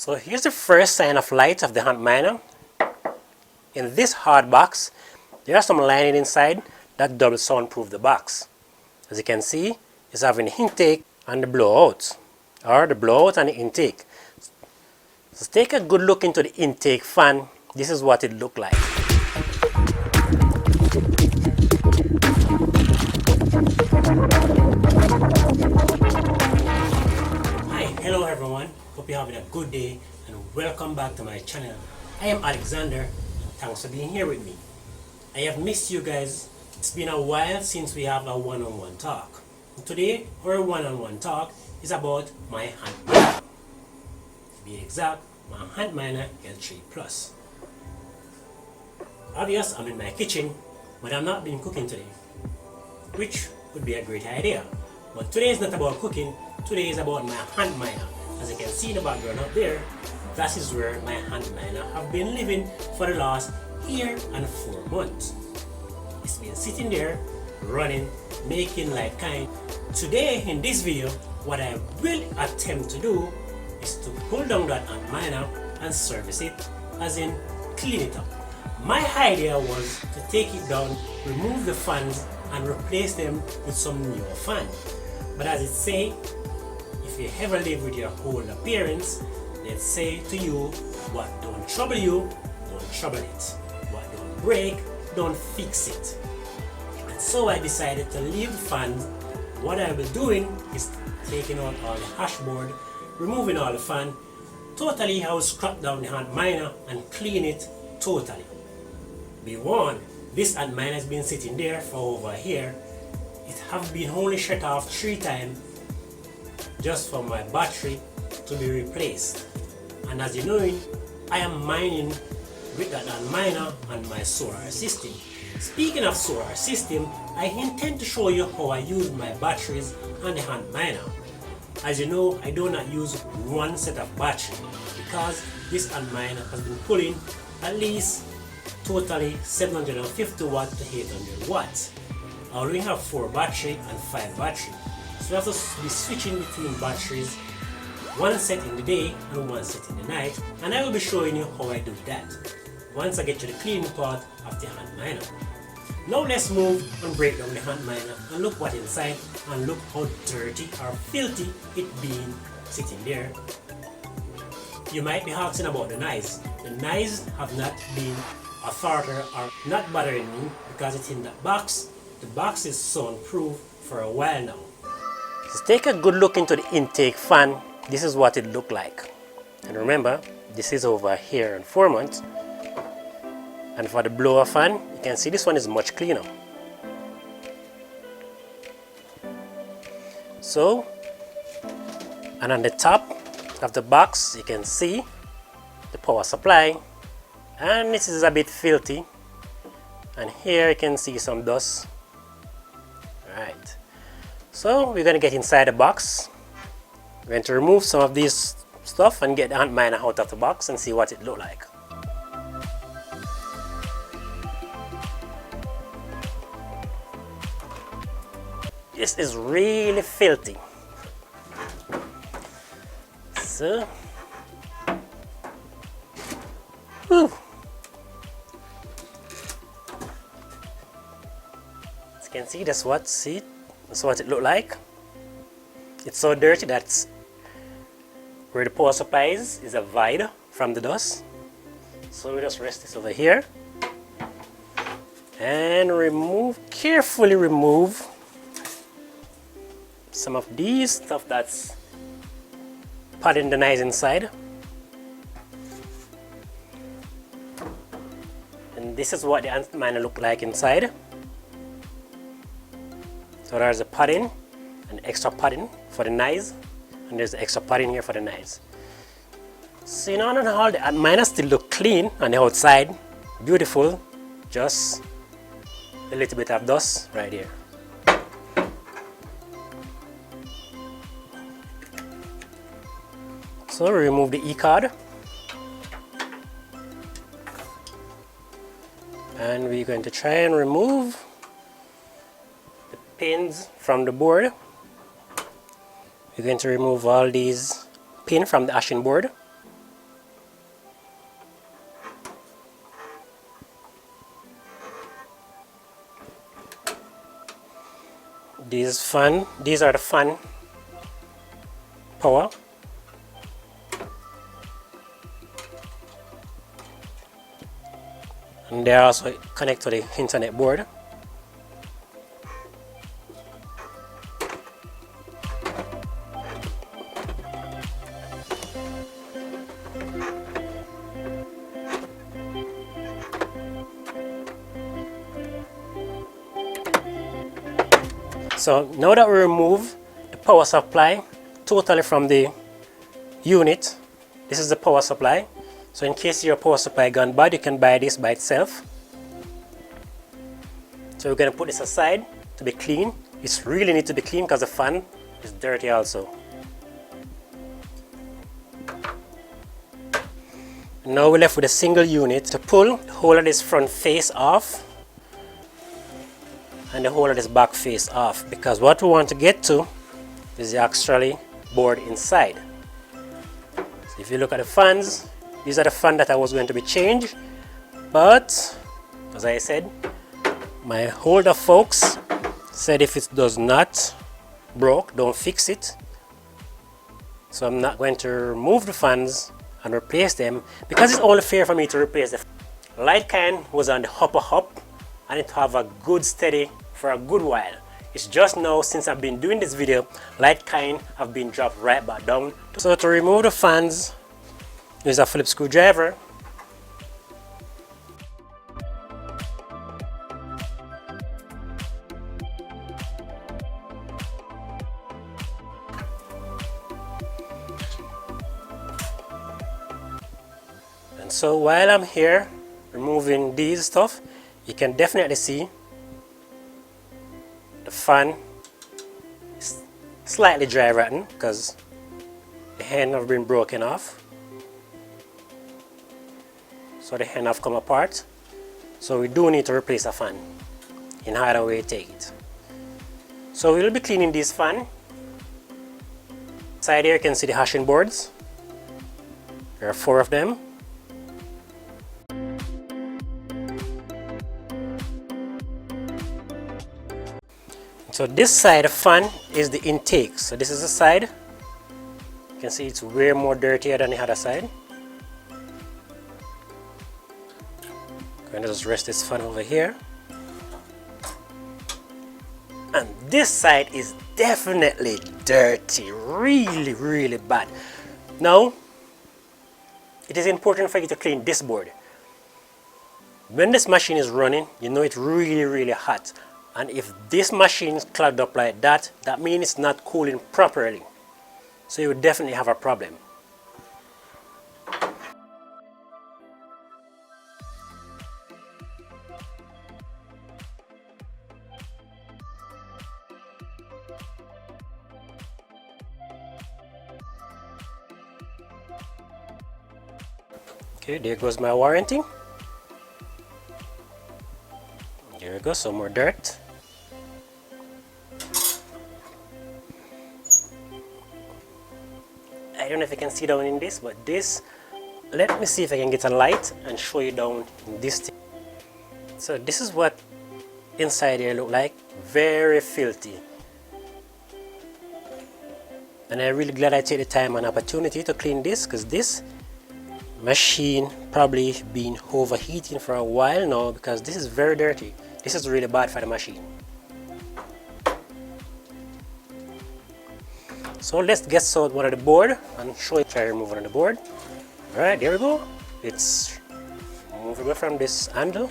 So here's the first sign of light of the AntMiner. In this hard box, there are some lining inside that double soundproof the box. As you can see, it's having the intake and the blowout, or the blowout and the intake. So take a good look into the intake fan. This is what it looked like. Hi, hello everyone. Hope you're having a good day and welcome back to my channel. I am Alexander and thanks for being here with me. I have missed you guys. It's been a while since we have a one-on-one talk. And today our one-on-one talk is about my AntMiner. To be exact, my AntMiner L3 Plus. Obvious, I'm in my kitchen, but I'm not been cooking today, which would be a great idea. But today is not about cooking, today is about my AntMiner. As you can see in the background up there, that is where my AntMiner have been living for the last year and 4 months. It's been sitting there, running, making Litecoin. Today in this video, what I will attempt to do is to pull down that AntMiner and service it, as in clean it up. My idea was to take it down, remove the fans and replace them with some newer fan. But as it say, if you ever live with your old appearance, they say to you, what don't trouble you, don't trouble it. What don't break, don't fix it. And so I decided to leave the fans. What I will be doing is taking out all the hashboard, removing all the fan. Totally I will scrap down the AntMiner and clean it totally. Be warned, this AntMiner has been sitting there for over a year. It have been only shut off 3 times just for my battery to be replaced. And as you know, I am mining with that AntMiner and my solar system. Speaking of solar system, I intend to show you how I use my batteries on the AntMiner. As you know, I do not use one set of battery because this AntMiner has been pulling at least totally 750 watt to 800 watts. I already have 4 battery and 5 battery. So I have to be switching between batteries, one set in the day and one set in the night, and I will be showing you how I do that once I get to the cleaning part of the AntMiner. Now let's move and break down the AntMiner and look what inside and look how dirty or filthy it being sitting there. You might be asking about the noise. The noise have not been a factor or not bothering me because it's in that box. The box is soundproof for a while now. Let's take a good look into the intake fan. This is what it looked like. And remember, this is over here in 4 months. And for the blower fan, you can see this one is much cleaner. So, and on the top of the box, you can see the power supply. And this is a bit filthy. And here you can see some dust. Alright. So we're going to get inside the box. We're going to remove some of this stuff and get the AntMiner out of the box and see what it looks like. This is really filthy. So, whew. As you can see, that's what it looked like. It's so dirty that where the power supply is a void from the dust. So we just rest this over here and carefully remove some of these stuff that's padding the noise inside. And this is what the AntMiner look like inside. So there's a padding, an extra padding for the noise, and there's the extra padding here for the noise. So in all in all, the AntMiner still look clean on the outside, beautiful, just a little bit of dust right here. So remove the E-card, and we're going to try and remove the pins from the board. We're going to remove all these pins from the ashing board. these are the fan power. And they are also connected to the internet board. So now that we remove the power supply totally from the unit, this is the power supply. So in case your power supply gone bad, you can buy this by itself. So we're going to put this aside to be clean. It really needs to be clean because the fan is dirty also. Now we're left with a single unit to pull the whole of this front face off and the whole of this back face off, because what we want to get to is the actually board inside. So if you look at the fans, these are the fans that I was going to be changed, but as I said, my holder folks said if it does not broke, don't fix it. So I'm not going to remove the fans and replace them, because it's only fair for me to replace the Litecoin was on the upper up and it have a good steady for a good while. It's just now since I've been doing this video, Litecoin have been dropped right back down. So to remove the fans, use a Phillips screwdriver. And so while I'm here removing these stuff, you can definitely see the fan is slightly dry rotten because the hand have been broken off. So the hand have come apart. So we do need to replace a fan in either way you take it. So we'll be cleaning this fan. Inside here you can see the hashing boards. There are 4 of them. So this side of the fan is the intake. So this is the side. You can see it's way more dirtier than the other side. I'm going to just rest this fan over here. And this side is definitely dirty, really bad. Now, it is important for you to clean this board. When this machine is running, you know it's really hot. And if this machine is clogged up like that, that means it's not cooling properly. So you would definitely have a problem. Okay, there goes my warranty. There we go, some more dirt. I don't know if you can see down in this, but this, let me see if I can get a light and show you down in this thing. So this is what inside here look like, very filthy. And I'm really glad I take the time and opportunity to clean this, because this machine probably been overheating for a while now, because this is very dirty. This is really bad for the machine. So let's get out one of the board and show you. Try to remove one of the board. Alright, there we go. It's movable from this handle.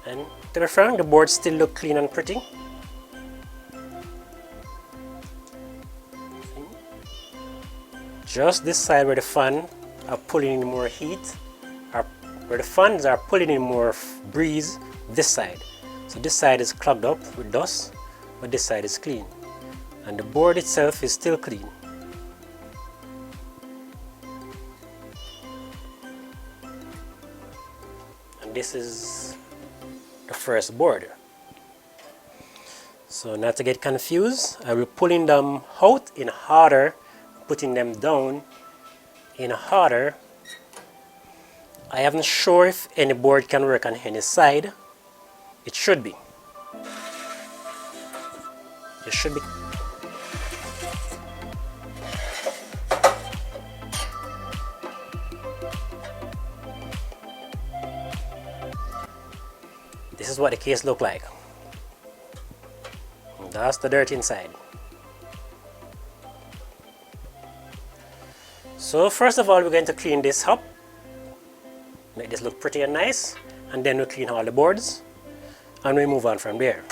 And to be frank, the board still look clean and pretty. Just this side where the fan are pulling in more heat, or where the fans are pulling in more breeze, this side. So this side is clogged up with dust, but this side is clean. And the board itself is still clean. And this is the first board. So not to get confused, I will pulling them out in harder, putting them down in harder. I am not sure if any board can work on any side, It should be. It should be. This is what the case look like. That's the dirt inside. So first of all, we're going to clean this up, make this look pretty and nice, and then we'll clean all the boards and we move on from there.